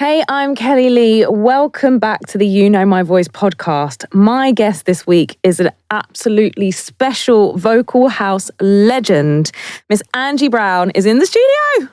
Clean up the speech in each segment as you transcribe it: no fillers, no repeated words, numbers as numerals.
Hey, I'm Kelli-Leigh. Welcome back to the You Know My Voice podcast. My guest this week is an absolutely special vocal house legend. Miss Angie Brown is in the studio.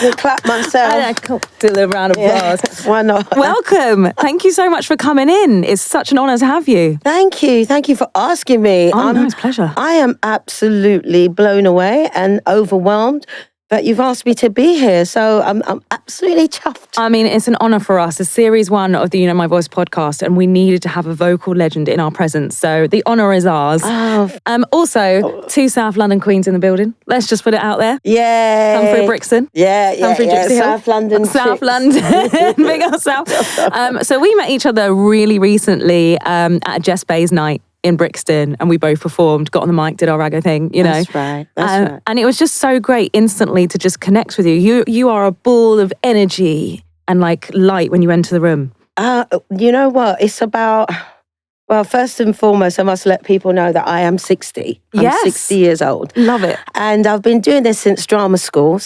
I'll clap myself. I do a little round of applause. Yeah, why not? Welcome. Thank you so much for coming in. It's such an honour to have you. Thank you. Thank you for asking me. Oh, no, it's a pleasure. I am absolutely blown away and overwhelmed that you've asked me to be here. So I'm absolutely chuffed. I mean, it's an honour for us. It's series 1 of the You Know My Voice podcast, and we needed to have a vocal legend in our presence. So the honour is ours. Oh. Also, 2 South London queens in the building. Let's just put it out there. Yeah. Come through Brixton. Yeah. South London. South London. Big old South. So we met each other really recently at a Jess Bay's night in Brixton, and we both performed, got on the mic, did our raggo thing, you know. That's right. Right. And it was just so great instantly to just connect with you. You are a ball of energy and like light when you enter the room. You know what? It's about... Well, first and foremost, I must let people know that I am 60. I'm 60 years old. Love it. And I've been doing this since drama school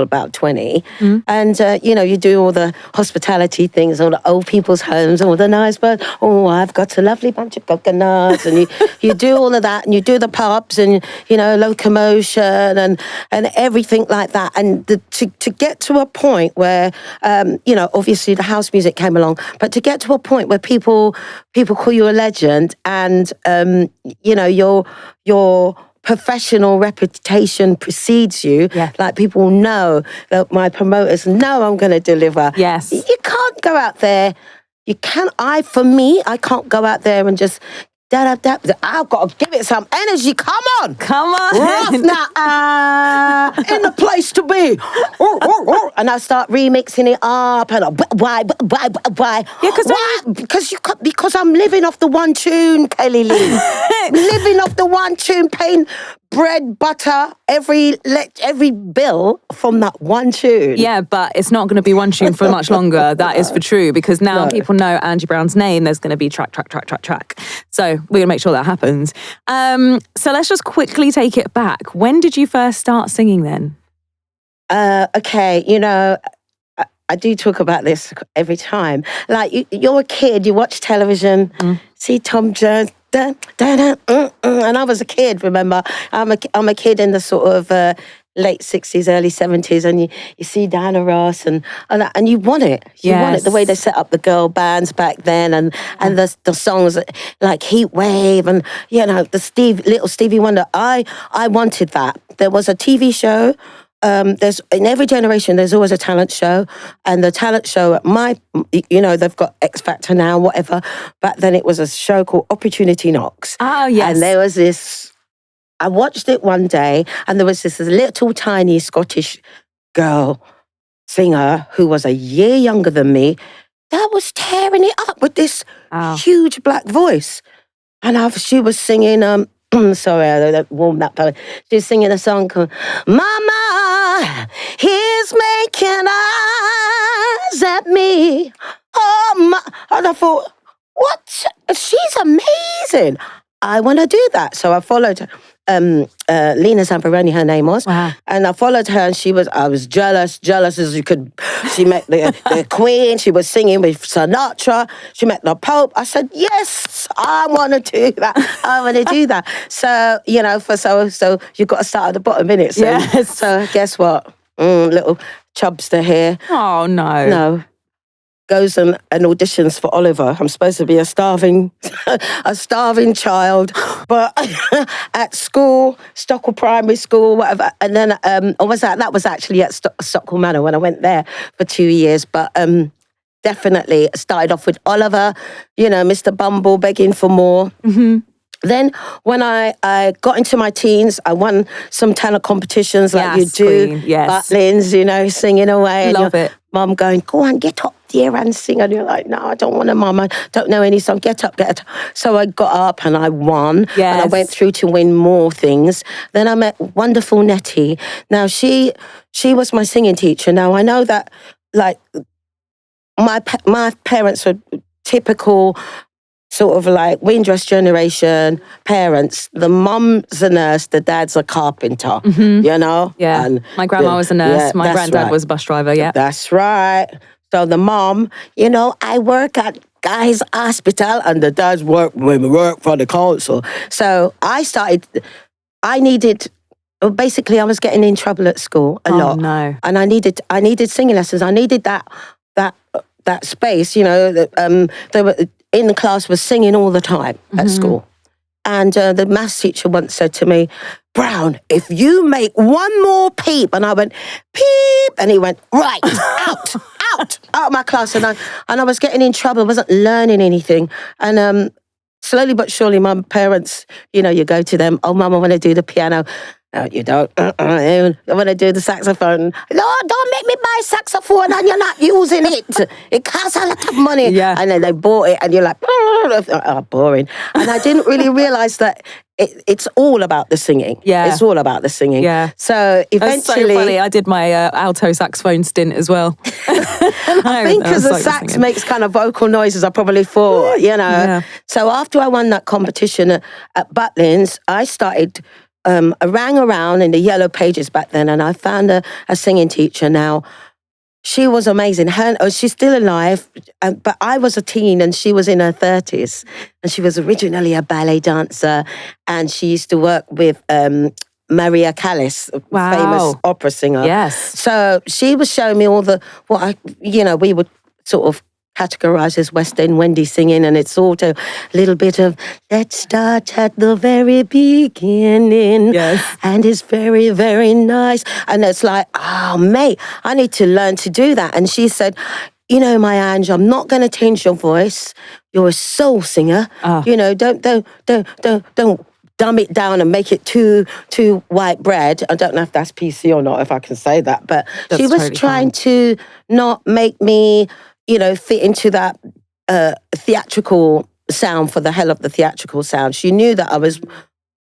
about 20. And, you do all the hospitality things, all the old people's homes, all the nice birds. Oh, I've got a lovely bunch of coconuts. And you do all of that, and you do the pubs and, locomotion and everything like that. And to get to a point where, obviously the house music came along, but to get to a point where people call you a legend, and your professional reputation precedes you. Yes. Like, people know that my promoters know I'm going to deliver. Yes. You can't go out there. I can't go out there and just I've got to give it some energy. Come on. Rough now. In the place to be. And I start remixing it up. And why? Yeah, because I'm living off the one tune, Kelli-Leigh. Living off the one tune, paying bread, butter, every bill from that one tune. Yeah, but it's not going to be one tune for much longer. That is for true, because now people know Angie Brown's name. There's going to be track. So we're going to make sure that happens. So let's just quickly take it back. When did you first start singing then? Okay, I do talk about this every time. Like, you're a kid, you watch television, see Tom Jones, and I was a kid, remember? I'm a kid in the sort of late 60s, early 70s, and you see Diana Ross and you want it. You want it, the way they set up the girl bands back then, and the songs like Heat Wave and, the little Stevie Wonder. I wanted that. There was a TV show. There's in every generation, there's always a talent show, and the talent show at they've got X Factor now, whatever. But then it was a show called Opportunity Knocks. Oh, yes. And there was this. I watched it one day, and there was this little tiny Scottish girl singer who was a year younger than me that was tearing it up with this huge black voice, and she was singing. Sorry, I warmed up. She was singing a song called Mama, he's making eyes at me. Oh, and I thought, what? She's amazing. I want to do that. So I followed her. Lena Zamperoni, her name was. Wow. And I followed her, and I was jealous as you could. She met the Queen, she was singing with Sinatra, she met the Pope. I said, yes, I want to do that. So, so you've got to start at the bottom, innit? So, yes. So guess what? Little Chubster here. Oh, no. No. Goes and auditions for Oliver. I'm supposed to be a starving child, but at school, Stockwell Primary School, whatever. And then, that was actually at Stockwell Manor when I went there for 2 years. But definitely started off with Oliver, Mr. Bumble begging for more. Mm-hmm. Then when I got into my teens, I won some talent competitions like you do. Queen, yes. Butlins, singing away. Love it. Mum going, go on, get up there and sing. And you're like, no, I don't want to, Mum. I don't know any song. Get up. So I got up and I won. Yes. And I went through to win more things. Then I met wonderful Nettie. Now, she was my singing teacher. Now, I know that, like, my parents were typical sort of like Windrush generation parents. The mum's a nurse, the dad's a carpenter, you know? Yeah. And my grandma was a nurse. My granddad was a bus driver, yeah. That's right. So the mum, you know, I work at Guy's Hospital and the dad's work for the council. So basically I was getting in trouble at school a lot. No. And I needed singing lessons. I needed that space, you know, they were in the class was singing all the time at school. And the maths teacher once said to me, Brown, if you make one more peep, and I went, peep, and he went, right, out of my class. And I was getting in trouble, I wasn't learning anything. And slowly but surely, my parents, you know, you go to them, oh, Mum, I want to do the piano. No, you don't. I want to do the saxophone. No, don't make me buy a saxophone and you're not using it. It costs a lot of money. Yeah. And then they bought it and you're like, oh, boring. And I didn't really realise that it's all about the singing. Yeah. It's all about the singing. Yeah. So eventually... That's so funny. I did my alto saxophone stint as well. I think because the sax makes kind of vocal noises, I probably thought, you know. Yeah. So after I won that competition at Butlins, I started... I rang around in the yellow pages back then and I found a singing teacher. Now, she was amazing. She's still alive, but I was a teen and she was in her 30s. And she was originally a ballet dancer and she used to work with Maria Callas, a famous opera singer. Yes. So she was showing me all we would sort of categorized as West End Wendy singing, and it's sort of a little bit of let's start at the very beginning. Yes. And it's very, very nice. And it's like, oh, mate, I need to learn to do that. And she said, you know, my Ange, I'm not going to change your voice. You're a soul singer. Oh. You know, don't dumb it down and make it too white bread. I don't know if that's PC or not, if I can say that, but she was totally trying to not make me, you know, fit into that theatrical sound for the hell of the theatrical sound. She knew that I was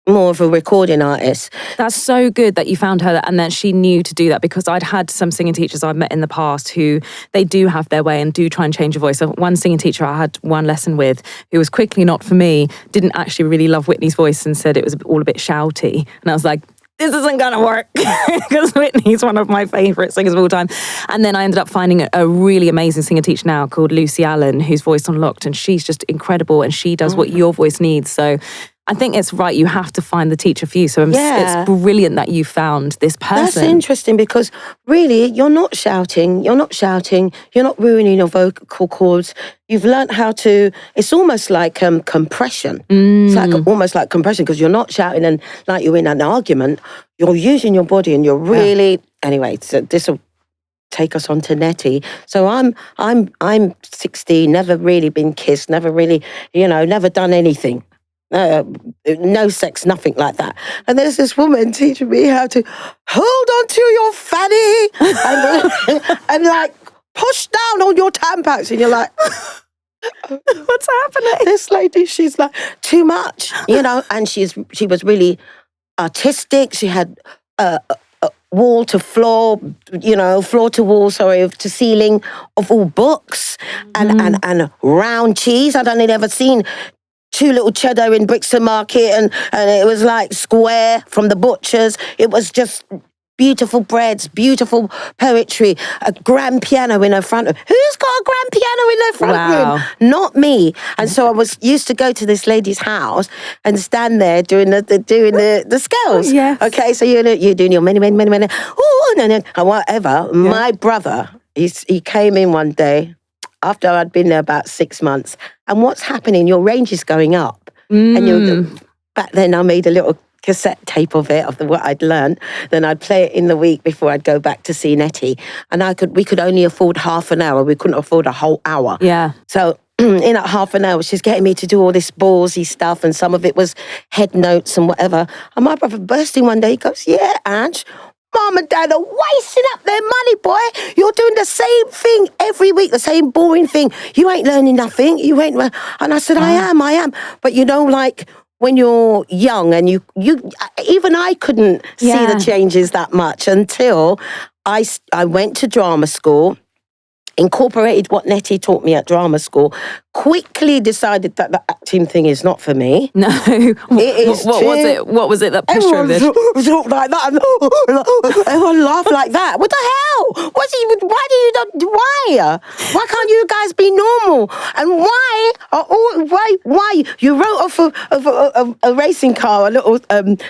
more of a recording artist. That's so good that you found her and that she knew to do that, because I'd had some singing teachers I've met in the past who they do have their way and do try and change your voice. So one singing teacher I had one lesson with, who was quickly not for me, didn't actually really love Whitney's voice and said it was all a bit shouty. And I was like, this isn't going to work, because Whitney's one of my favourite singers of all time. And then I ended up finding a really amazing singer teacher now called Lucy Allen, whose voice unlocked, and she's just incredible and she does what your voice needs. So I think it's right, you have to find the teacher for you. So it's brilliant that you found this person. That's interesting, because really you're not shouting, you're not ruining your vocal cords. You've learned how to, it's almost like compression. It's like almost like compression, because you're not shouting and like you're in an argument. You're using your body and you're really, anyway, so this will take us on to Nettie. So I'm 16, never really been kissed, never really, never done anything. No sex, nothing like that. And there's this woman teaching me how to hold on to your fanny and like push down on your tampons, and you're like, what's happening? This lady, she's like too much, and she was really artistic. She had wall to floor, floor to wall, to ceiling of all books and round cheese. I'd only ever seen 2 little cheddar in Brixton Market, and it was like square from the butchers. It was just beautiful breads, beautiful poetry, a grand piano in her front room. Who's got a grand piano in their front room? Not me. And so I used to go to this lady's house and stand there doing the scales. Yes. Okay, so you're doing your many, ooh, and whatever. Yeah. My brother, he came in one day after I'd been there about 6 months, and what's happening, your range is going up. And back then I made a little cassette tape of it, of what I'd learned. Then I'd play it in the week before I'd go back to see Nettie. And we could only afford half an hour. We couldn't afford a whole hour. Yeah. So in that half an hour, she's getting me to do all this ballsy stuff, and some of it was head notes and whatever. And my brother bursting one day, he goes, yeah, Ange, Mom and Dad are wasting up their money, boy. You're doing the same thing every week, the same boring thing. You ain't learning nothing. You ain't. And I said, I am. But like when you're young and you even I couldn't see the changes that much until I went to drama school. incorporated what Nettie taught me at drama school, quickly decided that the acting thing is not for me. No. It is what was it? What was it that pushed you over this? Everyone like that. Everyone laughed like that. What the hell? Why can't you guys be normal? And why you wrote off a racing car, a little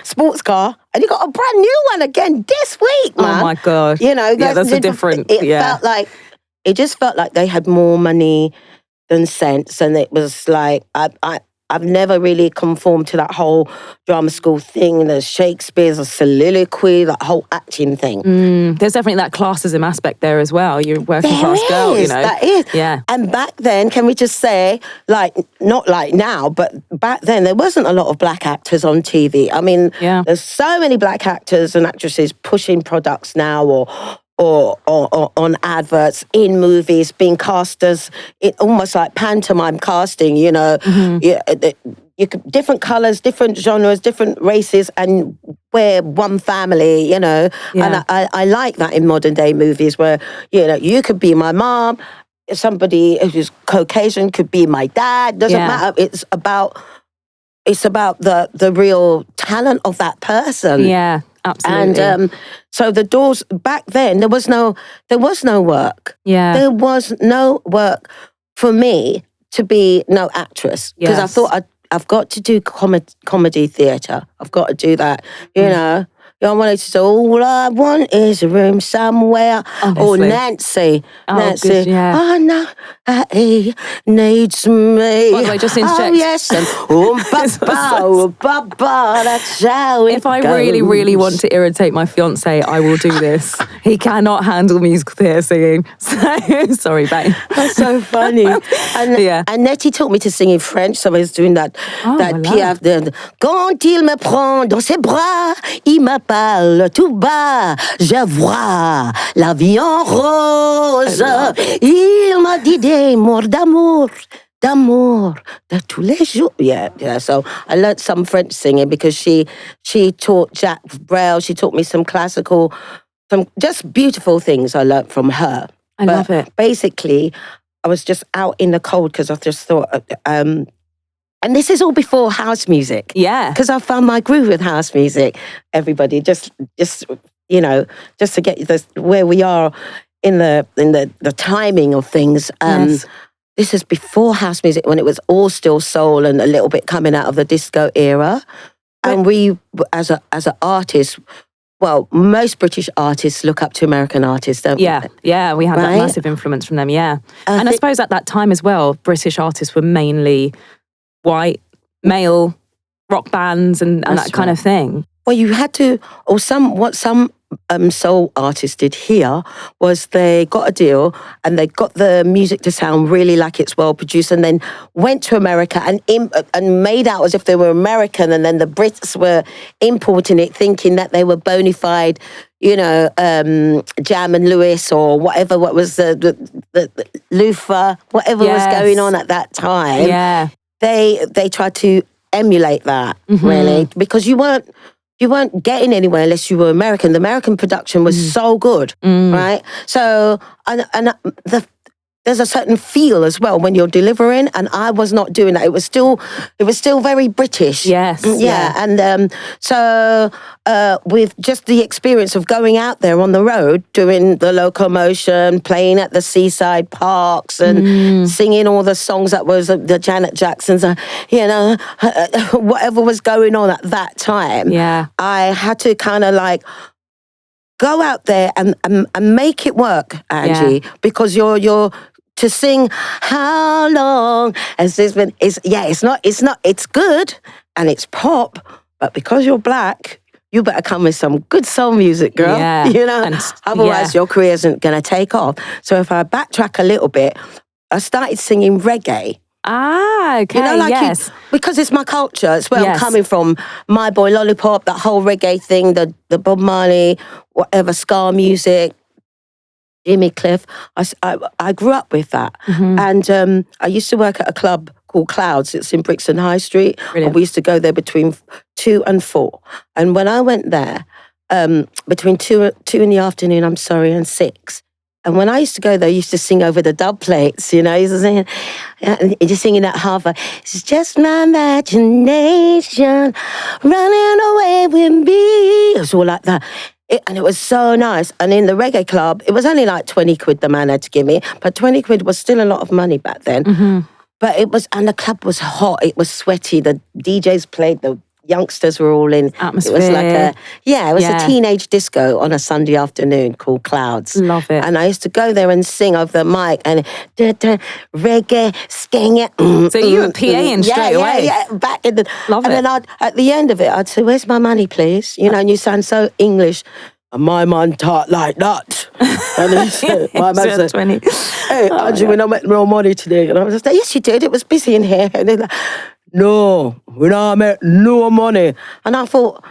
sports car, and you got a brand new one again this week, man. Oh my gosh. You know, that's a different. It just felt like they had more money than sense, and it was like I've never really conformed to that whole drama school thing, the Shakespeare's, a soliloquy, that whole acting thing. There's definitely that classism aspect there as well. You're a working class girl, you know. That is. Yeah. And back then, can we just say, like, not like now, but back then there wasn't a lot of black actors on TV. I mean, there's so many black actors and actresses pushing products now, or on adverts, in movies, being cast as almost like pantomime casting, you know. You could, different colours, different genres, different races, and we're one family, you know. And I like that in modern day movies where, you know, you could be my mom, somebody who's Caucasian could be my dad, doesn't matter. It's about the real talent of that person. Yeah. Absolutely. And so the doors back then, there was no work. Yeah. There was no work for me to be no actress, because I thought I've got to do comedy theatre. I've got to do that. You know, I wanted to do all I want is a room somewhere. Or Nancy. Good, yeah. Oh no, he needs me. By the way, just interject. Oh yes, and Papa, that's how it If I goes. really, really want to irritate my fiance, I will do this. He cannot handle musical theatre singing. So, sorry, babe. That's so funny. And Nettie taught me to sing in French, so I was doing that Piaf de Quand il me prend dans ses bras, il me parle tout bas, je vois la vie en rose. Il m'a dit des mots d'amour de tous les jours. Yeah. So I learned some French singing because she taught Jack Brel. She taught me some classical, some just beautiful things I learned from her. I love it. Basically, I was just out in the cold because I just thought, and this is all before house music. Yeah. Because I found my groove with house music. Everybody, just you know, just to get this where we are in the timing of things. This is before house music, when it was all still soul and a little bit coming out of the disco era. And we, as an artist, well, most British artists look up to American artists, don't they? Yeah, we had that massive influence from them, and I suppose at that time as well, British artists were mainly white, male, rock bands and that kind of thing. Well, you had to, or some soul artists did here was they got a deal and they got the music to sound really like it's well produced, and then went to America and made out as if they were American, and then the Brits were importing it, thinking that they were bona fide, you know, Jam and Lewis or whatever. What was the Luther, whatever was going on at that time. Yeah, they tried to emulate that really, because you weren't getting anywhere unless you were American. The American production was so good, right? So, and there's a certain feel as well when you're delivering, and I was not doing that. It was still very British. Yes. Yeah. And so with just the experience of going out there on the road, doing the locomotion, playing at the seaside parks and singing all the songs that was the Janet Jacksons, you know, whatever was going on at that time. Yeah. I had to kind of like go out there and make it work, Angie, because you're to sing How Long Has This Been, it's good and it's pop, but because you're black, you better come with some good soul music, girl. Yeah. You know, otherwise your career isn't going to take off. So if I backtrack a little bit, I started singing reggae. Ah, okay, you know, like because it's my culture. It's where I'm coming from. My Boy Lollipop, that whole reggae thing, the Bob Marley, whatever, ska music, Jimmy Cliff. I grew up with that. And I used to work at a club called Clouds. It's in Brixton High Street. And we used to go there between 2 and 4. And when I went there, between 2 in the afternoon, and 6, And when I used to go there, I used to sing over the dub plates, you know, I used to sing, and just singing that half. It's just my imagination running away with me. It was all like that. And it was so nice. And in the reggae club, it was only like 20 quid the man had to give me, but 20 quid was still a lot of money back then. But it was, and the club was hot, it was sweaty, the DJs played, the youngsters were all in. Atmosphere. It was like a teenage disco on a Sunday afternoon called Clouds. Love it. And I used to go there and sing over the mic and reggae, sking it. So you were PAing straight away. Yeah, back in the. Love and it. then at the end of it, I'd say, "Where's my money, please?" You know, and you sound so English. And my man talk like that. And then my man said, 20. "Hey, Angie, we not making real money today." And I was just like, "Yes, you did. It was busy in here." And they're like, "No, we not make no money." And I thought,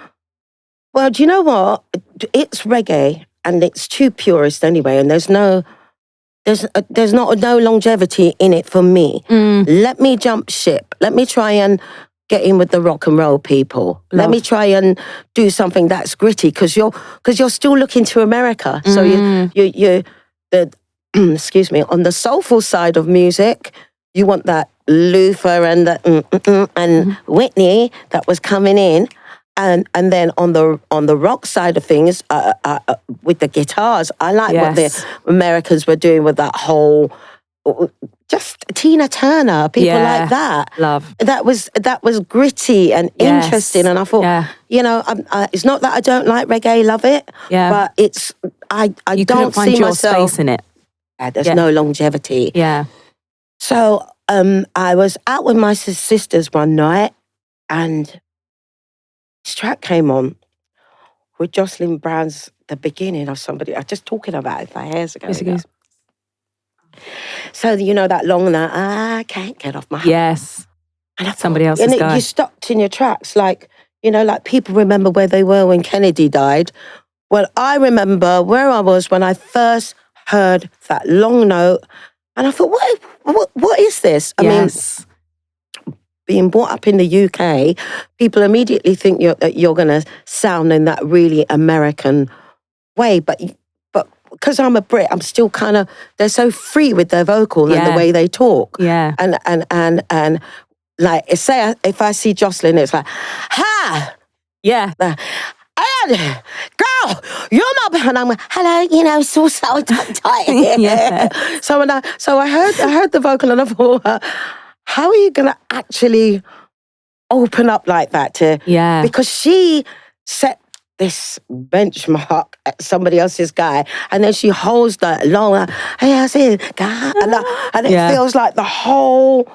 well, do you know what? It's reggae and it's too purist anyway. And there's no longevity in it for me. Let me jump ship. Let me try and get in with the rock and roll people. Let me try and do something that's gritty because you're still looking to America. So excuse me, on the soulful side of music, you want that Luther and the Whitney that was coming in, and then on the rock side of things, with the guitars, I like what the Americans were doing with that whole. Just Tina Turner, people like that. Love. That was gritty and interesting, and I thought, you know, it's not that I don't like reggae, love it, but it's I you don't find see your myself. space in it. There's no longevity. Yeah. So I was out with my sisters one night, and this track came on with Jocelyn Brown's "The Beginning of Somebody." I was just talking about it 5 years ago. So you know that long that I can't get off my head. Yes. And I thought, Somebody else's and guy. you stopped in your tracks, like, you know, like people remember where they were when Kennedy died. Well, I remember where I was when I first heard that long note, and I thought, what is this? I mean, being brought up in the UK, people immediately think you're going to sound in that really American way, but because I'm a Brit, I'm still kind of, they're so free with their vocal and the way they talk. Yeah. And like, say, if I see Jocelyn, it's like, ha! Yeah. And, girl, you're my, and I'm like, hello, you know, so tight. Yeah. So I heard the vocal and I thought, how are you going to actually open up like that to, because she set this benchmark at somebody else's guy, and then she holds that long, hey, I see, God, and it feels like the whole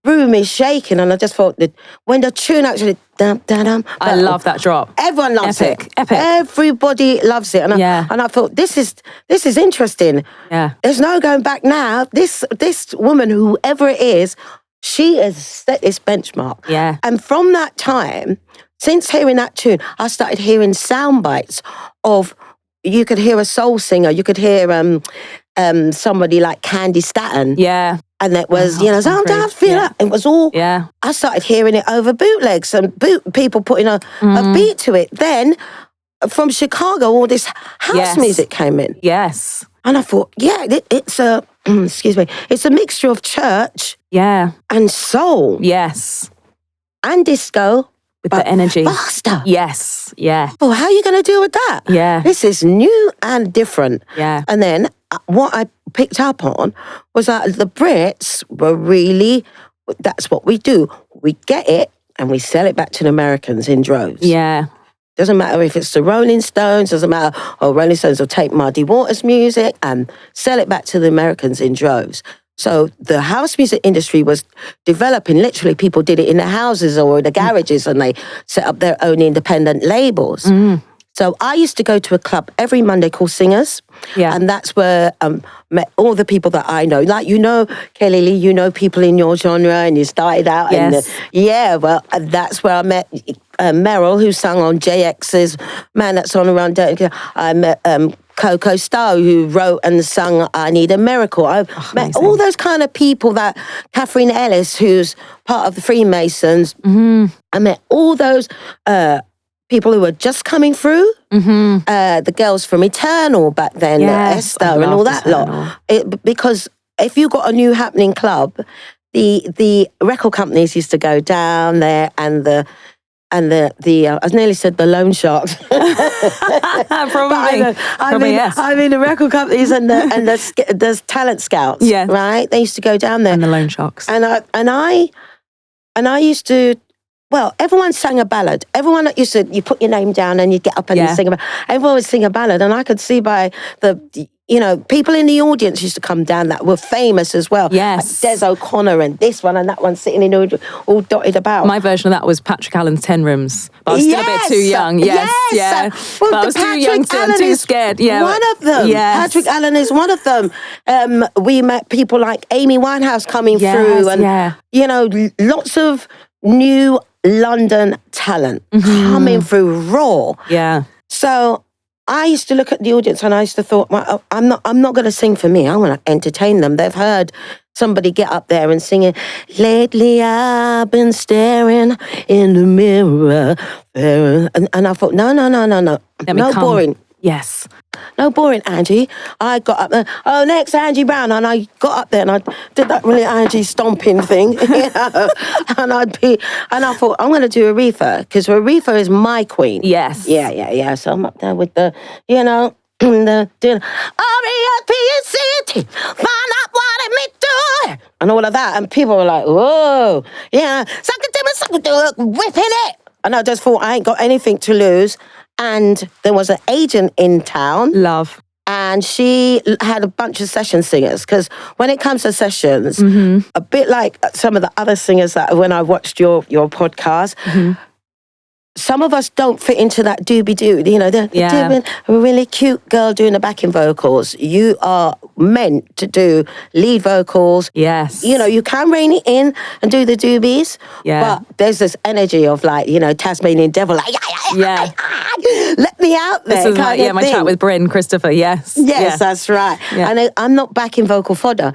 room is shaking. And I just thought that when the tune actually, I love that drop. Everyone loves Epic. it. Everybody loves it, and I thought this is interesting. Yeah, there's no going back now. This woman, whoever it is, she has set this benchmark. Yeah, and from that time. Since hearing that tune, I started hearing sound bites of, you could hear a soul singer, you could hear somebody like Candy Staton. Yeah. And that was, you know, I feel that. It was all, I started hearing it over bootlegs and people putting a beat to it. Then, from Chicago, all this house music came in. Yes. And I thought, it's a, excuse me, it's a mixture of church and soul. Yes. And disco. With the energy. Faster. Yes. Yeah. Well, how are you going to deal with that? Yeah. This is new and different. Yeah. And then what I picked up on was that the Brits were really, that's what we do. We get it and we sell it back to the Americans in droves. Yeah. Doesn't matter if it's the Rolling Stones, doesn't matter, Rolling Stones will take Muddy Waters music and sell it back to the Americans in droves. So the house music industry was developing. Literally, people did it in their houses or the garages, and they set up their own independent labels. So I used to go to a club every Monday called Singers, and that's where met all the people that I know. Like, you know, Kelli-Leigh, you know people in your genre, and you started out. Yes. That's where I met Meryl, who sang on JX's Man That's On Around Dirty. I met Coco Stowe, who wrote and sung I Need a Miracle. I met all those kind of people, that Catherine Ellis, who's part of the Freemasons. I met all those people who were just coming through, the girls from Eternal back then, Yes, I Esther and all loved that Eternal. lot. Because if you got a new happening club, the record companies used to go down there and the I nearly said the loan sharks. Probably yes. I mean the record companies and the talent scouts, Yeah. right? They used to go down there. And the loan sharks. And I used to, well, everyone sang a ballad. Everyone used to, you put your name down and you get up and you sing a ballad. Everyone would sing a ballad. And I could see by people in the audience used to come down that were famous as well. Yes. Like Des O'Connor and this one and that one sitting in all dotted about. My version of that was Patrick Allen's 10 Rooms. But I was still a bit too young. Yes. Well, but I was too young to, I'm Allen too is scared. Yeah. one of them. Yes. Patrick Allen is one of them. We met people like Amy Winehouse coming through and, lots of new London talent coming through raw. Yeah. So I used to look at the audience and I used to thought, well, I'm not going to sing for me. I want to entertain them. They've heard somebody get up there and sing it. Lately I've been staring in the mirror. And I thought, no. No boring. Yes. No boring, Angie. I got up there, next Angie Brown. And I got up there and I did that really Angie stomping thing. And I thought, I'm going to do Aretha, because Aretha is my queen. Yes. Yeah. So I'm up there with the, doing R-E-S-P-E-C-T, find out what it meant to, and all of that. And people were like, whoa, suck it to me, whipping it. And I just thought, I ain't got anything to lose. And there was an agent in town. Love. And she had a bunch of session singers, because when it comes to sessions, a bit like some of the other singers that when I watched your podcast, some of us don't fit into that doobie-doo. The really cute girl doing the backing vocals. You are meant to do lead vocals. Yes. You can rein it in and do the doobies. Yeah. But there's this energy of Tasmanian devil, let me out there. This is my chat with Bryn, Christopher, yes. Yes, that's right. Yeah. And I'm not backing vocal fodder.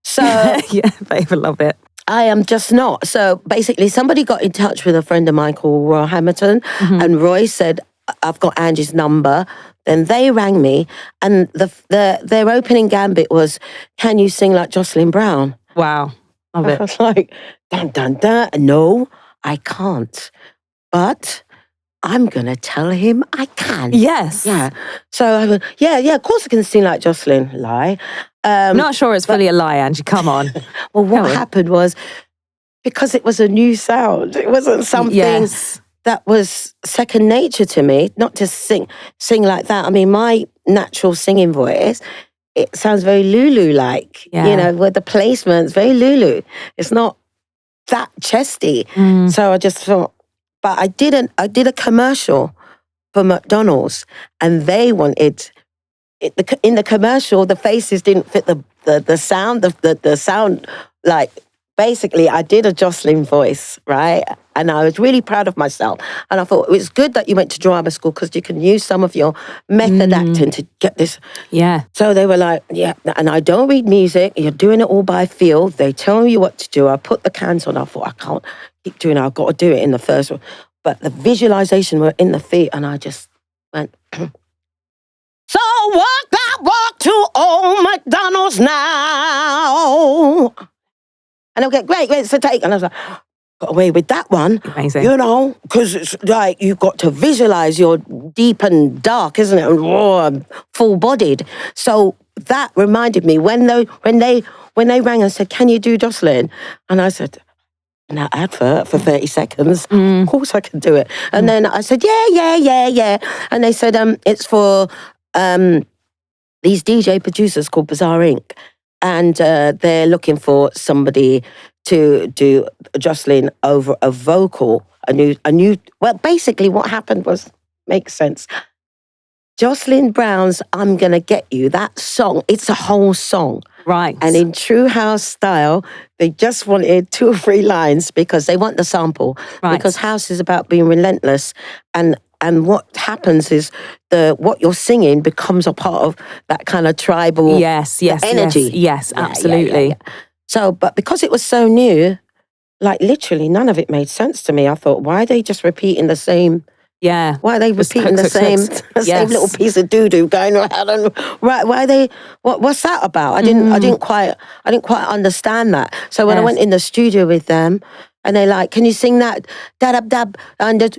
So yeah, babe, I love it. I am just not. So basically, somebody got in touch with a friend of mine called Roy Hamilton, and Roy said, I've got Angie's number. Then they rang me, and their opening gambit was, can you sing like Jocelyn Brown? Wow, love it. I was like, dun, dun, dun. No, I can't. But I'm going to tell him I can. Yes. Yeah. So I went, of course I can sing like Jocelyn. Lie. I'm not sure it's fully a lie, Angie. Come on. Well, what happened was, because it was a new sound, it wasn't something that was second nature to me, not to sing like that. I mean, my natural singing voice, it sounds very Lulu-like, with the placements, very Lulu. It's not that chesty. So I just thought, but I did a commercial for McDonald's, and they wanted in the commercial, the faces didn't fit the sound, the sound, like, basically I did a Jocelyn voice, right? And I was really proud of myself. And I thought, it's good that you went to drama school, because you can use some of your method acting to get this. Yeah. So they were like, and I don't read music. You're doing it all by feel. They tell you what to do. I put the cans on. I thought, I can't keep doing it. I've got to do it in the first one. But the visualization were in the feet, and I just went... So walk to old McDonald's now. And they'll get, great, so take. And I was like, got away with that one. Amazing. Because it's like you've got to visualize you're deep and dark, isn't it? And raw and full-bodied. So that reminded me when they rang and said, can you do Jocelyn? And I said, in that advert for 30 seconds, of course I can do it. And then I said, yeah. And they said, it's for... these DJ producers called Bizarre Inc. And they're looking for somebody to do Jocelyn over a vocal, a new. Well, basically what happened was, makes sense. Jocelyn Brown's I'm Gonna Get You, that song, it's a whole song. Right. And in true house style, they just wanted 2 or 3 lines because they want the sample. Right. Because house is about being relentless, and what happens is what you're singing becomes a part of that kind of tribal energy. Yes, absolutely. Yeah. So, but because it was so new, like literally none of it made sense to me. I thought, why are they just repeating the same Yeah. Why are they Just repeating the same little piece of doo-doo going around? And, right? Why are they? What's that about? I didn't quite understand that. So when I went in the studio with them, and they're like, "Can you sing that dab dab and just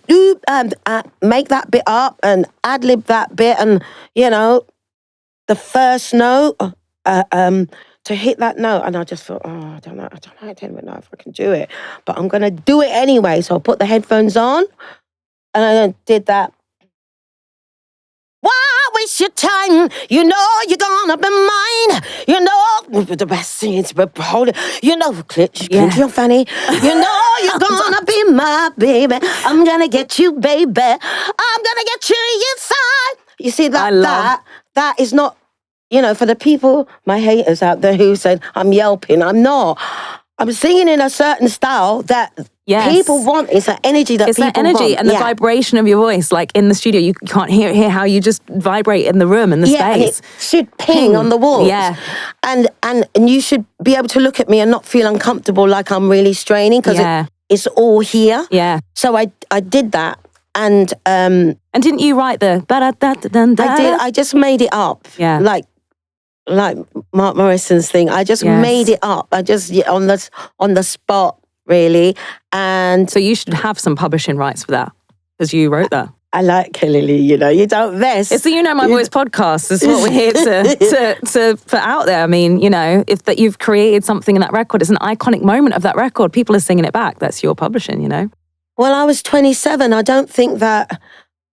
make that bit up and ad lib that bit and the first note to hit that note?" And I just thought, I don't know if I can do it, but I'm gonna do it anyway. So I put the headphones on. And I did that. Why waste your time? You know you're gonna be mine. You know the best thing is to hold it. You know, clench your fanny. You know you're gonna be my baby. I'm gonna get you, baby. I'm gonna get you inside. You see that is not, for the people, my haters out there who said I'm yelping. I'm not. I'm singing in a certain style that people want. It's that energy that people want. It's that energy and the vibration of your voice. Like in the studio, you can't hear how you just vibrate in the room and the space. And it should ping on the walls. Yeah. And you should be able to look at me and not feel uncomfortable like I'm really straining because it's all here. Yeah. So I did that. And didn't you write the ba-da-da-da-da-da? I did. I just made it up. Yeah. Like Mark Morrison's thing. I just made it up. I just on the spot, really. And so you should have some publishing rights for that because you wrote that. I like Kelli-Leigh, you don't mess. It's the You Know My Voice podcast. Is what we're here to put out there. I mean, if that you've created something in that record, it's an iconic moment of that record. People are singing it back. That's your publishing, Well, I was 27. I don't think that.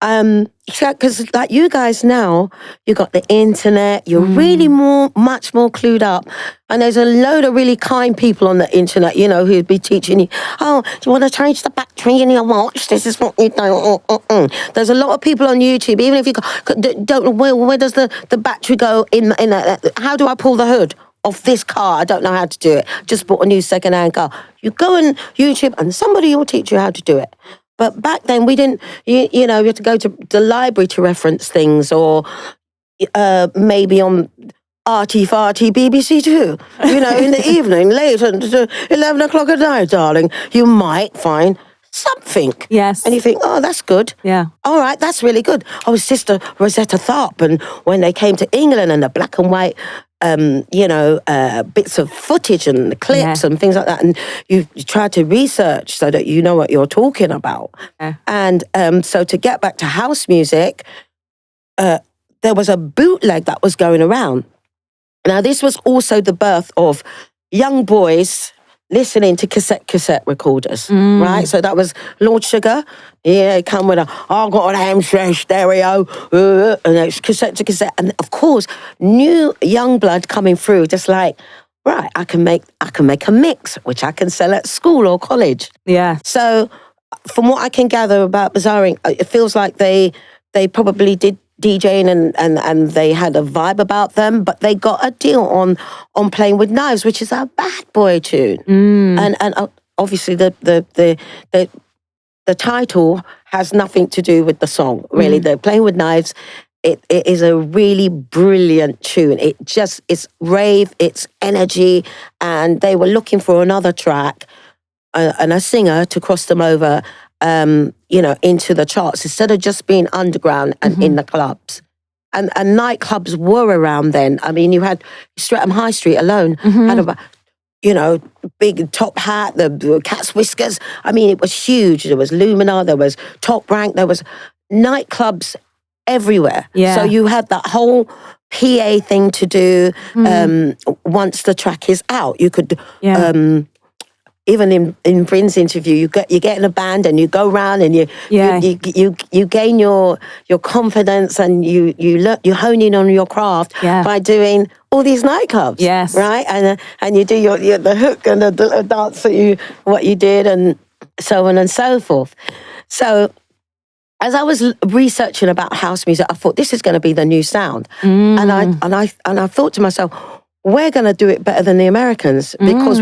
Because like you guys now, you got the internet, you're really much more clued up. And there's a load of really kind people on the internet, who'd be teaching you, do you want to change the battery in your watch? This is what you do. There's a lot of people on YouTube, even if you don't know, where does the battery go in how do I pull the hood off this car? I don't know how to do it. Just bought a new second-hand car. You go on YouTube and somebody will teach you how to do it. But back then we didn't, you had to go to the library to reference things or maybe on arty-farty BBC Two, in the evening, late at 11 o'clock at night, darling, you might find something. Yes. And you think, oh, that's good. Yeah. All right, that's really good. Oh, Sister Rosetta Tharpe, and when they came to England and the black and white bits of footage and clips and things like that, and you try to research so that you know what you're talking about. Yeah. And so to get back to house music, there was a bootleg that was going around. Now, this was also the birth of young boys listening to cassette recorders, right? So that was Lord Sugar. Yeah, come with I've got an hamster stereo, and it's cassette to cassette. And of course, new young blood coming through, just like, right, I can make a mix, which I can sell at school or college. Yeah. So from what I can gather about Bizarring, it feels like they probably did DJing and they had a vibe about them, but they got a deal on Playing with Knives, which is a bad boy tune. And obviously the title has nothing to do with the song, really. The Playing with Knives, it is a really brilliant tune. It's rave, it's energy, and they were looking for another track and a singer to cross them over into the charts instead of just being underground and in the clubs. And nightclubs were around then. I mean, you had Streatham High Street alone had about, big top hat, the cat's whiskers. I mean, it was huge. There was Lumina, there was Top Rank, there was nightclubs everywhere. Yeah. So you had that whole PA thing to do once the track is out. You could... even in Bryn's interview, you get in a band and you go around and you gain your confidence and you hone in on your craft by doing all these nightclubs. Yes, right, and you do the hook and the dance that what you did and so on and so forth. So as I was researching about house music, I thought this is going to be the new sound, and I thought to myself, we're going to do it better than the Americans because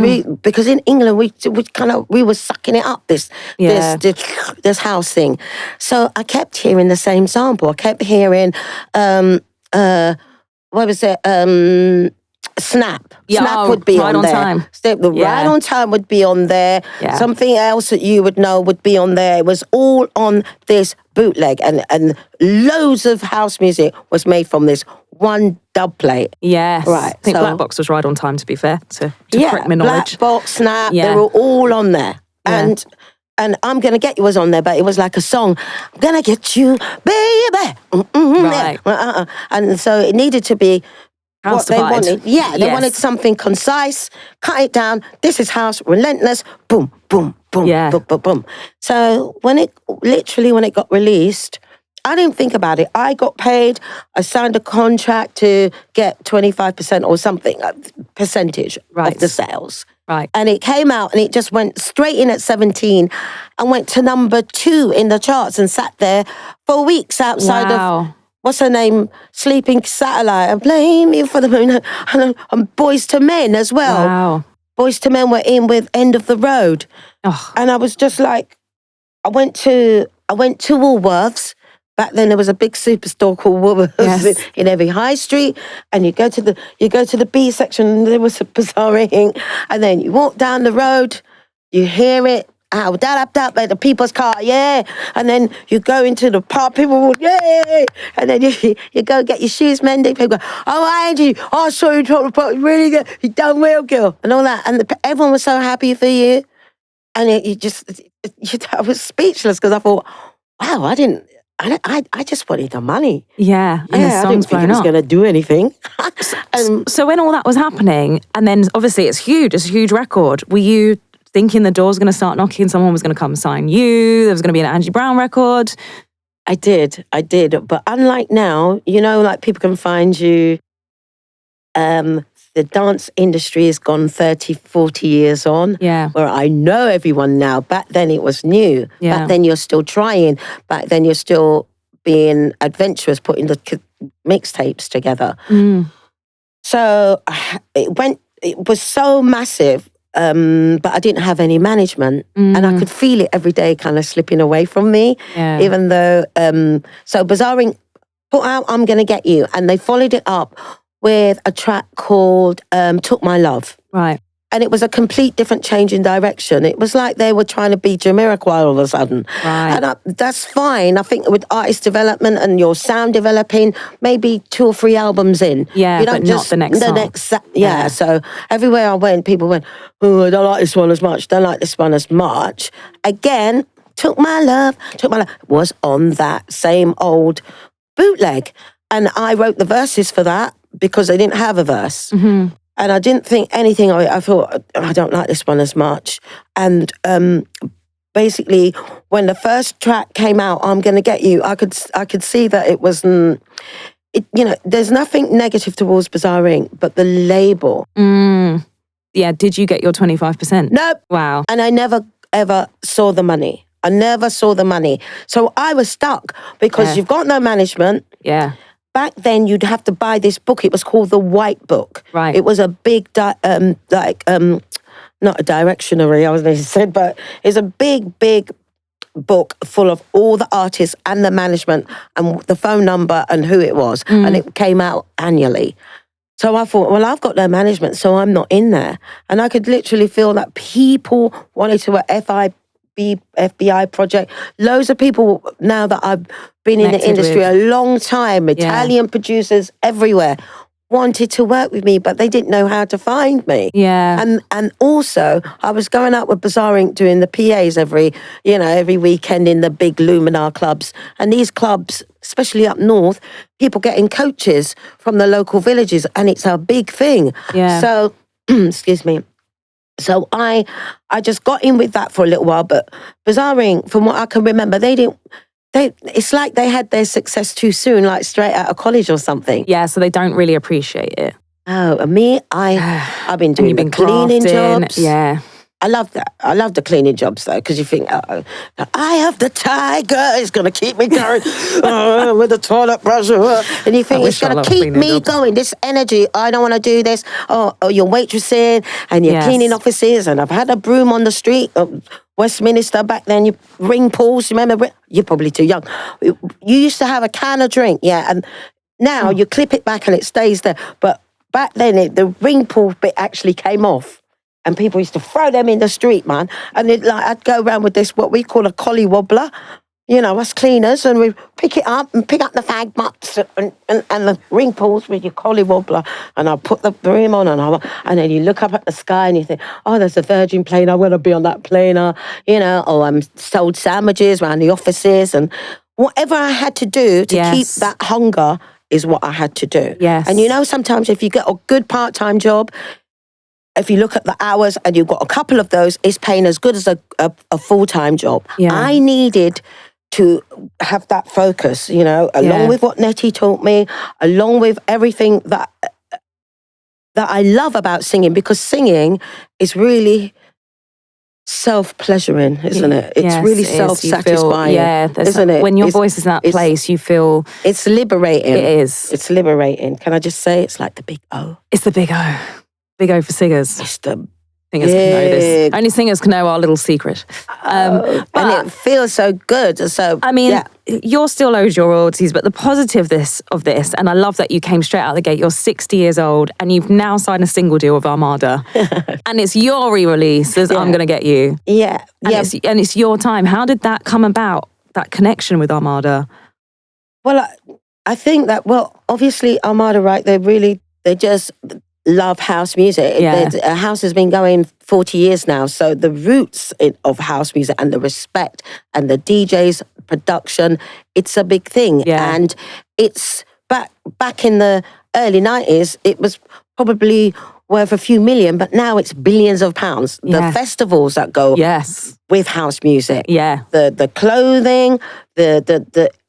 in England we were sucking it up this house thing. So I kept hearing the same sample. I kept hearing what was it? Snap. Snap would be right on there. Time. Right on Time would be on there. Yeah. Something else that you would know would be on there. It was all on this bootleg, and loads of house music was made from this one dub plate. Yes. Right. I think Black Box was right on time, to be fair, to correct my knowledge. Black Box, Snap, they were all on there. Yeah. And I'm Gonna Get You was on there, but it was like a song. I'm gonna get you, baby. Right. And so it needed to be what they wanted. Yeah, they Yes. wanted something concise, cut it down. This is house, relentless, boom, boom, boom, Yeah. boom, boom, boom. So when it got released, I didn't think about it. I got paid. I signed a contract to get 25% or something, percentage of the sales. Right. And it came out and it just went straight in at 17 and went to number 2 in the charts and sat there for weeks outside of, what's her name? Sleeping Satellite. I blame you for the moon. And Boys to Men as well. Wow. Boys to Men were in with End of the Road. Oh. And I was just like, I went to Woolworths. Back then there was a big superstore called Woolworths in every high street, and you go to the B section and there was a bazaar-ing, and then you walk down the road, you hear it, like the people's car, yeah, and then you go into the park, people will, yeah, and then you go get your shoes mended, people go, oh Angie, I saw you talking about really good, you done well, girl, and all that, and everyone was so happy for you, and I was speechless because I thought, wow, I just wanted the money. Yeah, and the I song's didn't think it was going to do anything. So when all that was happening, and then obviously it's a huge record, were you thinking the door's going to start knocking, someone was going to come sign you, there was going to be an Angie Brown record? I did. But unlike now, like people can find you, the dance industry has gone 30, 40 years on, where I know everyone now. Back then it was new. Yeah. Back then you're still trying. Back then you're still being adventurous, putting the mixtapes together. So it was so massive, but I didn't have any management. And I could feel it every day kind of slipping away from me, even though, so Bazaar-ing put out I'm Gonna Get You, and they followed it up with a track called Took My Love. Right. And it was a complete different change in direction. It was like they were trying to be Jamiroquai all of a sudden. Right. And that's fine. I think with artist development and your sound developing, maybe 2 or 3 albums in. Yeah, but not the next song. Yeah, so everywhere I went, people went, oh, I don't like this one as much, don't like this one as much. Again, Took My Love was on that same old bootleg. And I wrote the verses for that because I didn't have a verse. Mm-hmm. And I didn't think anything of it. I thought, I don't like this one as much. And basically, when the first track came out, I'm Gonna Get You, I could see that it wasn't, there's nothing negative towards Bazaar-ing, but the label. Yeah, did you get your 25%? Nope. Wow. And I never, ever saw the money. So I was stuck because you've got no management. Yeah. Back then, you'd have to buy this book. It was called The White Book. Right. It was a big, not a directionary, I was going to say, but it's a big, big book full of all the artists and the management and the phone number and who it was. And it came out annually. So I thought, well, I've got no management, so I'm not in there. And I could literally feel that people wanted to FBI project. Loads of people now that I've been in the industry a long time, Italian producers everywhere, wanted to work with me, but they didn't know how to find me. Yeah. And also, I was going out with Bazaar-ing doing the PAs every weekend in the big Luminar clubs. And these clubs, especially up north, people getting coaches from the local villages, and it's a big thing. Yeah. So, excuse me. So I just got in with that for a little while, but Bazaar-ing, from what I can remember, it's like they had their success too soon, like straight out of college or something. Yeah, so they don't really appreciate it. Oh, and me, I've been doing the cleaning jobs. Yeah. I love that. I love the cleaning jobs though, because you think, I have the tiger, it's going to keep me going with the toilet brush. And you think it's going to keep me going, this energy, I don't want to do this. Oh, you're waitressing and you're cleaning offices, and I've had a broom on the street. Westminster back then, you ring pools, remember? You're probably too young. You used to have a can of drink, and now you clip it back and it stays there. But back then, the ring pool bit actually came off. And people used to throw them in the street, man. And I'd go around with this, what we call a collie wobbler. us cleaners, and we pick it up and pick up the fag butts and the ring pulls with your collie wobbler, and I'll put the broom on, and then you look up at the sky and you think, oh, there's a Virgin plane, I want to be on that plane, or I'm sold sandwiches around the offices, and whatever I had to do to keep that hunger is what I had to do. Yes. And sometimes if you get a good part-time job, if you look at the hours and you've got a couple of those, it's paying as good as a full-time job. Yeah. I needed to have that focus, along with what Nettie taught me, along with everything that I love about singing, because singing is really self-pleasuring, isn't it? It's really self-satisfying, isn't it? When your voice is in that place, you feel... It's liberating. It is. It's liberating. Can I just say it's like the big O? It's the big O. Big O for singers. It's the Singers can know this. Only singers can know our little secret. And it feels so good. So you're still owed your royalties, but the positive of this, and I love that you came straight out of the gate. You're 60 years old, and you've now signed a single deal with Armada, and it's your re-release as I'm Gonna Get You. Yeah, and it's your time. How did that come about? That connection with Armada? Well, I think that obviously Armada, right? They just love house music. Yeah. House has been going 40 years now. So the roots of house music and the respect and the DJs, production, it's a big thing. Yeah. And it's back in the early 90s, it was probably worth a few million, but now it's billions of pounds. Yeah. The festivals that go with house music. Yeah. The clothing,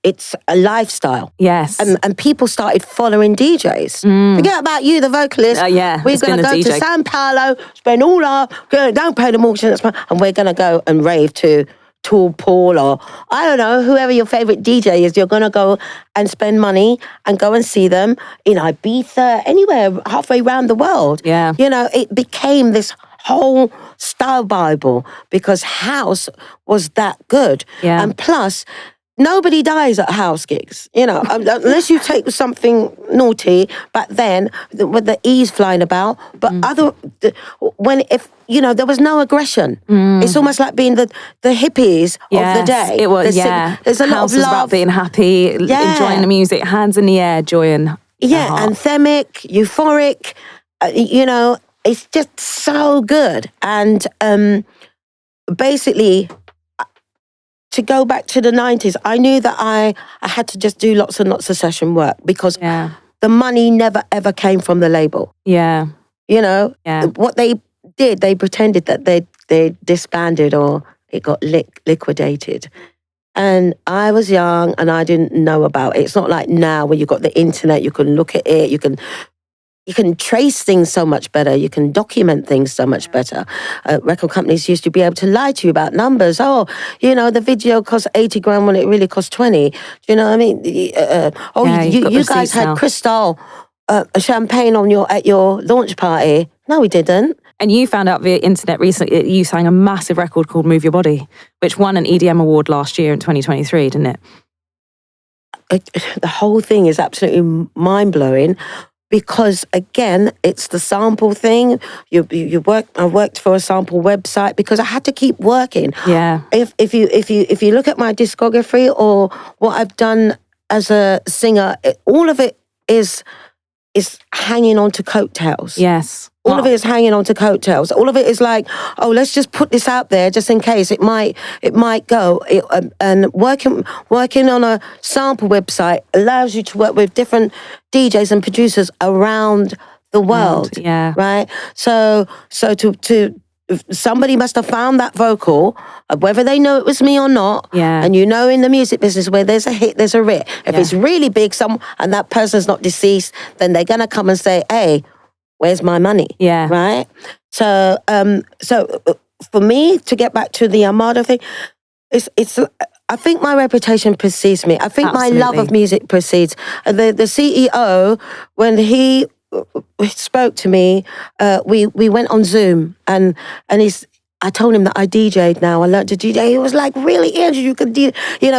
it's a lifestyle. Yes. And people started following DJs. Forget about you, the vocalist. We're going to go to Sao Paulo, spend all don't pay the mortgage, and we're going to go and rave to Tall Paul, or I don't know, whoever your favourite DJ is. You're going to go and spend money and go and see them in Ibiza, anywhere, halfway around the world. Yeah. It became this whole style Bible because house was that good. Yeah. And plus, nobody dies at house gigs, unless you take something naughty back then with the E's flying about. But there was no aggression. It's almost like being the hippies of the day. It was, There's a lot of love. About being happy, enjoying the music, hands in the air, joy in the heart. Anthemic, euphoric, it's just so good. And basically, to go back to the 90s, I knew that I had to just do lots and lots of session work because the money never ever came from the label. Yeah. What they did, they pretended that they disbanded or it got liquidated. And I was young and I didn't know about it. It's not like now where you've got the internet, you can look at it, you can trace things so much better. You can document things so much better. Record companies used to be able to lie to you about numbers. Oh, the video cost 80 grand when it really cost 20. Do you know what I mean? You guys had Cristal champagne at your launch party. No, we didn't. And you found out via internet recently that you sang a massive record called Move Your Body, which won an EDM award last year in 2023, didn't it? The whole thing is absolutely mind-blowing. Because again, it's the sample thing. I worked for a sample website because I had to keep working. Yeah. If you look at my discography or what I've done as a singer, all of it is hanging on to coattails. Yes. All of it is hanging on to coattails. All of it is like, oh, let's just put this out there just in case it might go. And working on a sample website allows you to work with different DJs and producers around the world. Yeah. Right. So to somebody must have found that vocal, whether they know it was me or not. Yeah. And in the music business where there's a hit, there's a rip. If it's really big, and that person's not deceased, then they're gonna come and say, hey, where's my money? Yeah. Right? So for me, to get back to the Armada thing, it's I think my reputation precedes me. I think my love of music precedes. The CEO, when he spoke to me, we went on Zoom and I told him that I DJ'd now. I learned to DJ. He was like, really, Angie, you can DJ.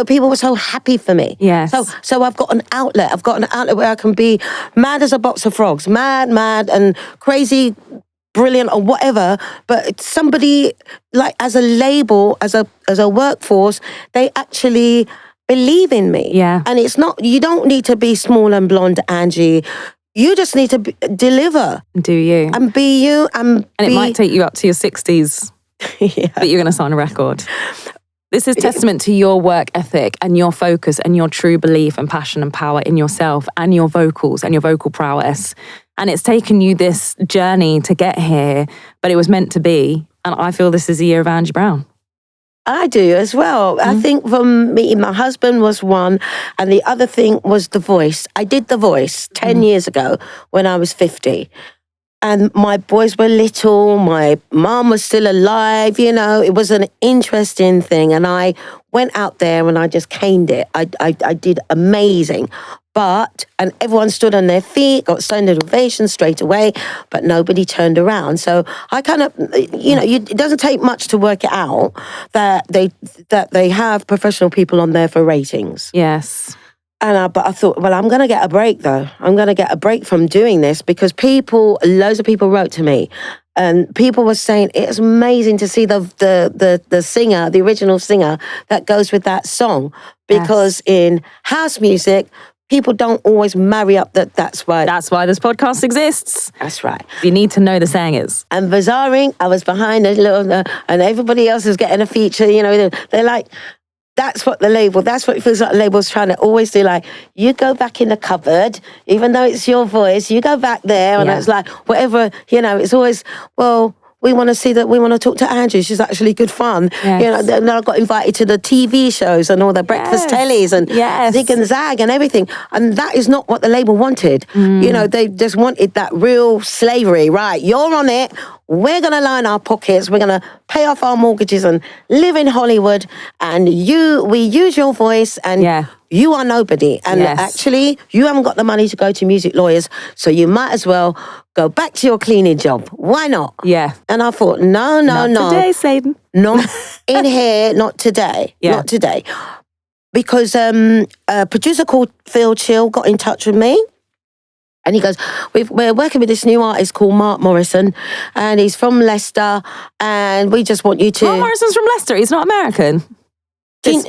People were so happy for me. Yes. So I've got an outlet. I've got an outlet where I can be mad as a box of frogs. Mad, and crazy, brilliant or whatever, but somebody like as a label, as a workforce, they actually believe in me. Yeah. And it's not, you don't need to be small and blonde, Angie. You just need to deliver. Do you? And be you. And it might take you up to your 60s, but you're going to sign a record. This is testament to your work ethic and your focus and your true belief and passion and power in yourself and your vocals and your vocal prowess. And it's taken you this journey to get here, but it was meant to be. And I feel this is the year of Angie Brown. I do as well. I think from meeting my husband was one, and the other thing was The Voice. I did The Voice 10 years ago when I was 50. And my boys were little, my mom was still alive, you know, it was an interesting thing. And I went out there and I just caned it. I did amazing. And everyone stood on their feet, got standing ovation straight away, but nobody turned around. So I kind of, you know, it doesn't take much to work it out that they have professional people on there for ratings. Yes. But I thought, well, I'm going to get a break though. I'm going to get a break from doing this because loads of people wrote to me and people were saying, it's amazing to see the singer, the original singer that goes with that song. Because in house music, people don't always marry up that's why. That's why this podcast exists. That's right. You need to know the singers. And Bazaring, I was behind a little, and everybody else is getting a feature, you know, they're like, that's what it feels like the label's trying to always do. Like, you go back in the cupboard, even though it's your voice, you go back there. And it's like, whatever, you know, it's always, well, we want to see that, we want to talk to Angie. She's actually good fun. Yes. You know, then I got invited to the TV shows and all the breakfast tellies and Zig and Zag and everything. And that is not what the label wanted. You know, they just wanted that real slavery, right? You're on it. We're going to line our pockets. We're going to pay off our mortgages and live in Hollywood. And we use your voice and you are nobody. And actually, you haven't got the money to go to music lawyers. So you might as well go back to your cleaning job. Why not? Yeah. And I thought, no. Not today, Satan. Not in here, not today. Yeah. Not today. Because a producer called Phil Chill got in touch with me. And he goes, we're working with this new artist called Mark Morrison, and he's from Leicester, and we just want you to... Mark Morrison's from Leicester, he's not American. Didn't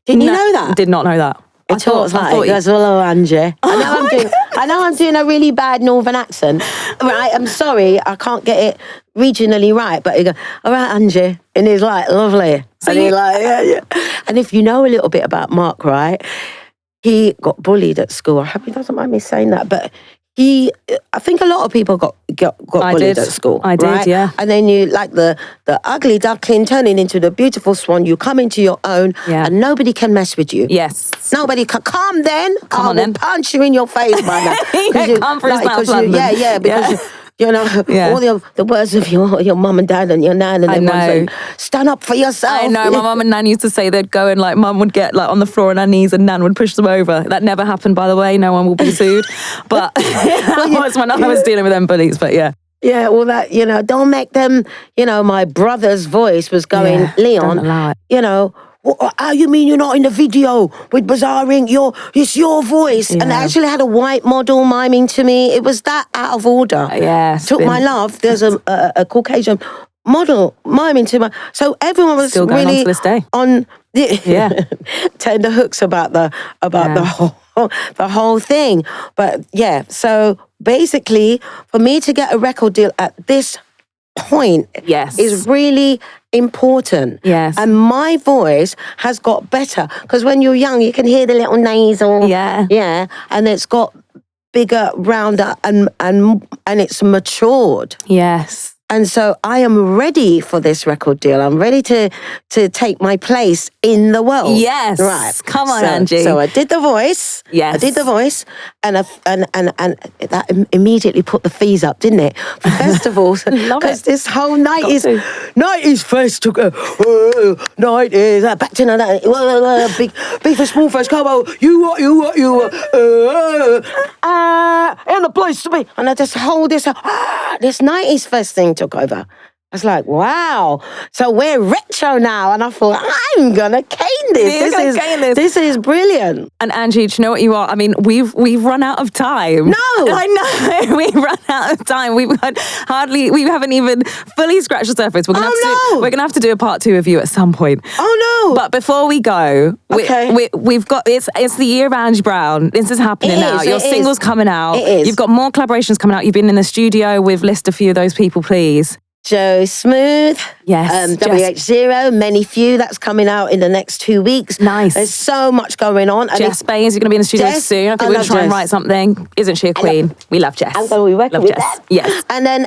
you know that? Did not know that. I thought hello, Angie. I know I'm doing a really bad northern accent. Right, I'm sorry, I can't get it regionally right, but he goes, all right, Angie. And he's like, lovely. So and he's like, yeah. And if you know a little bit about Mark, right, he got bullied at school. I hope he doesn't mind me saying that, but I think a lot of people got bullied at school. I did, right? yeah. And then you, like the ugly duckling turning into the beautiful swan, you come into your own and nobody can mess with you. Yes. Nobody can. Come then. Come on then. Punch you in your face by now. Come for his mouth, London. Because you know, all the words of your mum and dad and your nan and everyone saying, stand up for yourself. I know, my mum and nan used to say they'd go and like, mum would get like on the floor on her knees and nan would push them over. That never happened, by the way, no one will be sued. But that was when I was dealing with them bullies, but yeah. Yeah, all that, you know, don't make them, you know, my brother's voice was going, Leon, don't allow it. You know, how you mean you're not in the video with Bazaring? It's your voice. And I actually had a white model miming to me. It was that out of order. Yes. Took my love. There's a Caucasian model miming to my... So everyone was still going really on to this day. On tender hooks about the whole thing. But yeah, so basically for me to get a record deal at this point is really important. Yes. And my voice has got better because when you're young, you can hear the little nasal. Yeah. Yeah. And it's got bigger, rounder, and it's matured. Yes. And so I am ready for this record deal. I'm ready to take my place in the world. Yes. Right. Come on, Angie. So I did The Voice. Yes. I did The Voice. And that immediately put the fees up, didn't it? For festivals. Because this whole 90s festival, 90s, back to the 90s, big for small first, come on, you and the place to be. And I just hold this 90s fest thing took over. I was like, wow. So we're retro now. And I thought, I'm going to cane this. This is brilliant. And Angie, do you know what you are? I mean, we've run out of time. No. I know. We've run out of time. We haven't even fully scratched the surface. We're going to have to do a part 2 of you at some point. Oh, no. But before we go, we've got, it's the year of Angie Brown. This is happening now. Your single's coming out. It is. You've got more collaborations coming out. You've been in the studio with, list a few of those people, please. Joe Smooth, yes, WH0, Many Few, that's coming out in the next 2 weeks. Nice. There's so much going on. Jess Baines, you're going to be in the studio soon. I think we're going to try and write something. Isn't she a queen? We love Jess. I'm going to be working with Jess. Yes. And then,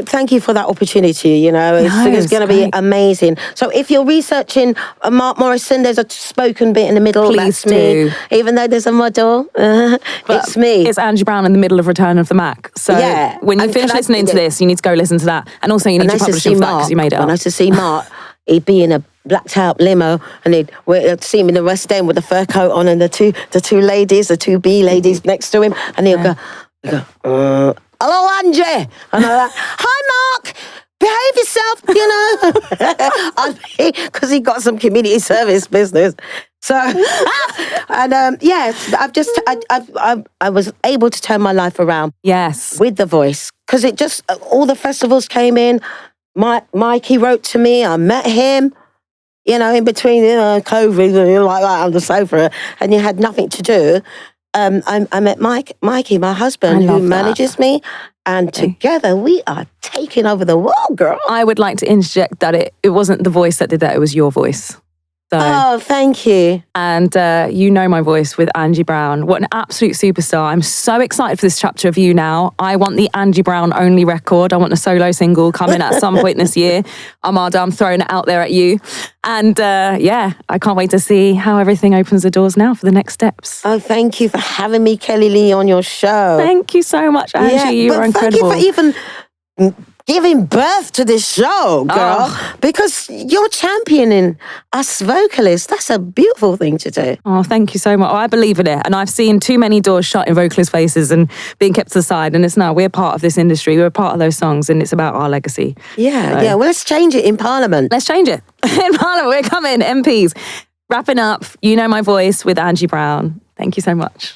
thank you for that opportunity. It's going to be amazing. So if you're researching Mark Morrison, there's a spoken bit in the middle. Please that's me. Even though there's a model, it's me. It's Angie Brown in the middle of Return of the Mac. So when you finish listening to this, you need to go listen to that. And also you need to publish it for that because you made it up. I used to see Mark, he'd be in a blacked out limo and we'd see him in the West End with the fur coat on and the two ladies, the two B ladies next to him, and he'll go, hello Angie. And I'm like, hi Mark, behave yourself, because he got some community service business. So, and I was able to turn my life around. Yes. With The Voice. Because it just, all the festivals came in. Mikey wrote to me. I met him, in between, COVID and like that on the sofa, and you had nothing to do. I met Mikey, my husband, who manages me. And together we are taking over the world, girl. I would like to interject that it wasn't The Voice that did that, it was your voice. So, oh, thank you. And my voice with Angie Brown. What an absolute superstar. I'm so excited for this chapter of you now. I want the Angie Brown only record. I want a solo single coming at some point this year. Armada, I'm throwing it out there at you. And I can't wait to see how everything opens the doors now for the next steps. Oh, thank you for having me, Kelli-Leigh, on your show. Thank you so much, Angie. You are incredible. Thank you for even giving birth to this show, girl, because you're championing us vocalists. That's a beautiful thing to do. Oh, thank you so much. I believe in it. And I've seen too many doors shut in vocalist faces and being kept to the side. And we're part of this industry. We're part of those songs and it's about our legacy. Yeah. Well, let's change it in Parliament. Let's change it. In Parliament, we're coming, MPs. Wrapping up, My Voice with Angie Brown. Thank you so much.